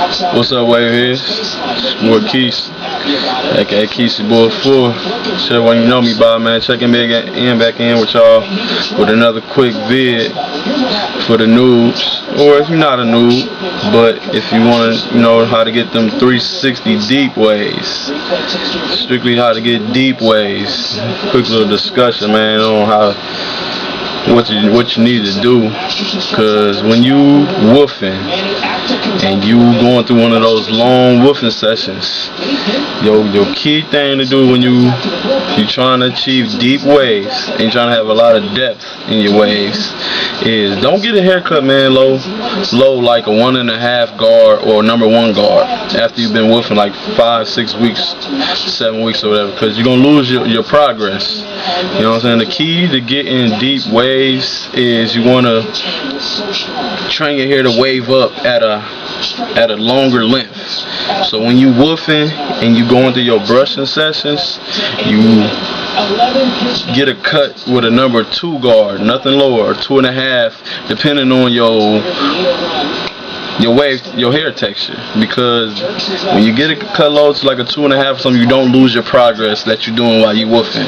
What's up, wave heads? It's more Keys, aka Keys Boy 4. Sure, when you know me by, man, checking back in with y'all with another quick vid for the noobs, or if you're not a noob, but if you want to know how to get them 360 deep waves, strictly how to get deep waves. Quick little discussion, man, on what you need to do, because when you woofing and you going through one of those long woofing sessions, your key thing to do when you trying to achieve deep waves and trying to have a lot of depth in your waves is don't get a haircut, man, low like a 1.5 guard or number 1 guard after you've been woofing like 5, 6 weeks, 7 weeks or whatever, because you're gonna lose your progress. You know what I'm saying? The key to getting deep waves is you want to train your hair to wave up at a longer length. So when you woofing and you going through your brushing sessions, you get a cut with a number 2 guard, nothing lower, or 2.5, depending on your hair texture, because when you get it cut low to like a 2.5 or something, you don't lose your progress that you're doing while you're woofing.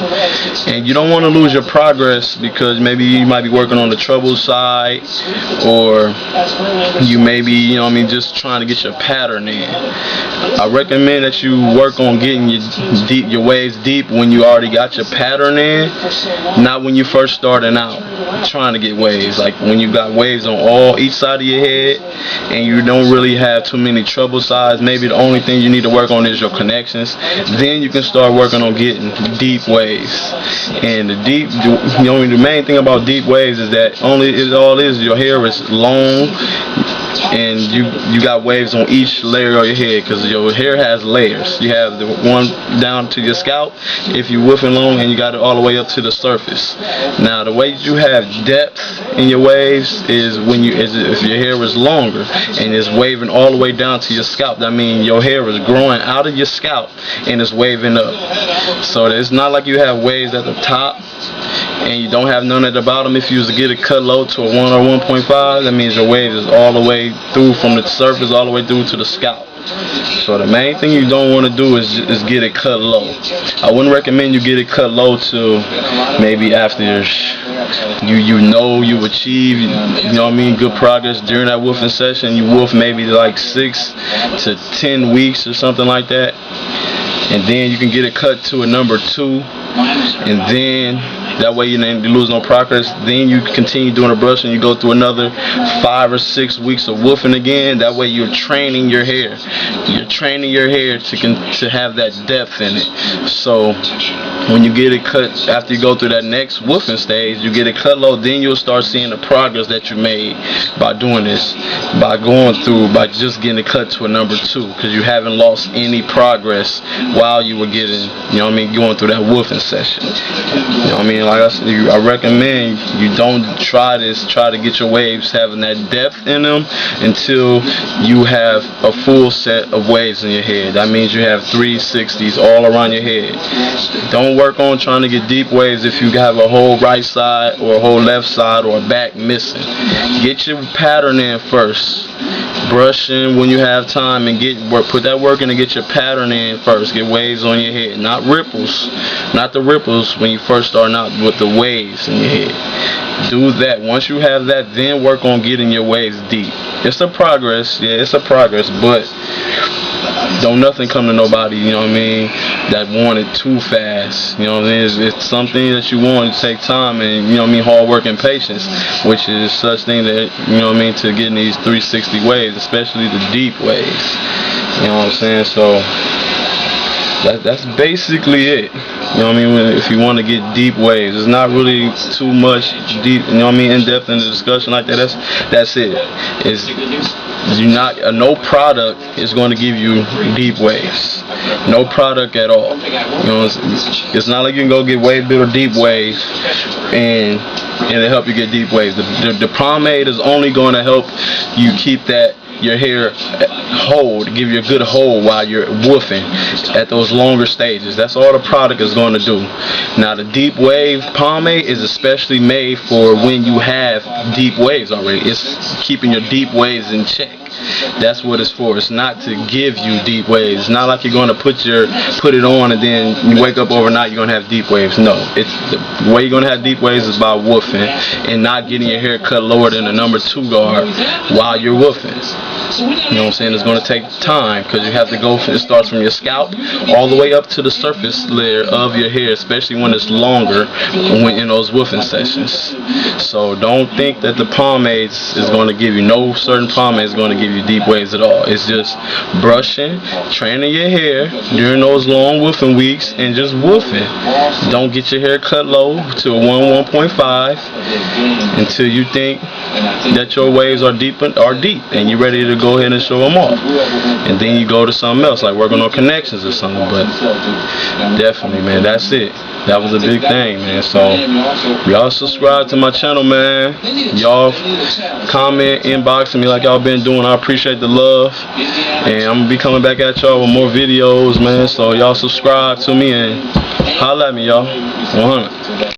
And you don't want to lose your progress because maybe you might be working on the treble side, or you may be, you know what I mean, just trying to get your pattern in. I recommend that you work on getting your waves deep when you already got your pattern in, not when you first starting out trying to get waves. Like when you got waves on each side of your head and you don't really have too many treble sides, maybe the only thing you need to work on is your connections. Then you can start working on getting deep waves. And the main thing about deep waves is that your hair is long and you got waves on each layer of your head, because your hair has layers. You have the one down to your scalp if you're woofing long, and you got it all the way up to the surface. Now the way you have depth in your waves is if your hair is longer and it's waving all the way down to your scalp. That means your hair is growing out of your scalp and it's waving up. So it's not like you have waves at the top and you don't have none at the bottom. If you was to get it cut low to a 1 or 1.5, that means your wave is all the way through from the surface all the way through to the scalp. So the main thing you don't want to do is get it cut low. I wouldn't recommend you get it cut low till maybe after you achieve, you know what I mean, good progress during that woofing session. You woof maybe like 6 to 10 weeks or something like that, and then you can get it cut to a number 2, and then that way you lose no progress. Then you continue doing a brush and you go through another 5 or 6 weeks of woofing again. That way you're training your hair. You're training your hair to have that depth in it. So when you get it cut, after you go through that next woofing stage, you get it cut low, then you'll start seeing the progress that you made by doing this, by just getting it cut to a number 2, because you haven't lost any progress while you were getting, you know what I mean, going through that woofing session. You know what I mean? Like I said, I recommend you don't try to get your waves having that depth in them until you have a full set of waves in your head. That means you have 360s all around your head. Don't work on trying to get deep waves if you have a whole right side or a whole left side or a back missing. Get your pattern in first. Brushing when you have time, and put that work in and get your pattern in first. Get waves on your head, not the ripples when you first starting out with the waves in your head. Do that. Once you have that, then work on getting your waves deep. It's a progress, but don't nothing come to nobody, you know what I mean, that want it too fast. You know what I mean? It's something that you want to take time and, you know what I mean, hard work and patience, which is such thing that, you know what I mean, to getting these 360 waves, especially the deep waves. You know what I'm saying? So that's basically it. You know what I mean? If you want to get deep waves, it's not really too much deep, you know what I mean, in depth in the discussion like that. That's it. No product is going to give you deep waves. No product at all. You know, it's not like you can go get way bigger deep waves and it'll help you get deep waves. The pomade is only going to help you keep your hair give you a good hold while you're woofing at those longer stages. That's all the product is going to do. Now the deep wave pomade is especially made for when you have deep waves already. It's keeping your deep waves in check. That's what it's for. It's not to give you deep waves. It's not like you're going to put it on and then you wake up overnight you're going to have deep waves. No, it's the way you're going to have deep waves is by woofing and not getting your hair cut lower than the number 2 guard while you're woofing. You know what I'm saying? It's going to take time because you have to go. It starts from your scalp all the way up to the surface layer of your hair, especially when it's longer when in those woofing sessions. So don't think that the pomades is going to give you, no certain pomade is going to give you deep waves at all. It's just brushing, training your hair during those long woofing weeks and just woofing. Don't get your hair cut low to a 1.5 until you think that your waves are deep and you're ready to go ahead and show them off. And then you go to something else like working on connections or something. But definitely, man, that's it. That was a big thing, man. So y'all subscribe to my channel, man. Y'all comment, inbox me like y'all been doing. I appreciate the love, and I'm gonna be coming back at y'all with more videos, man. So y'all subscribe to me and holla at me, y'all. 100.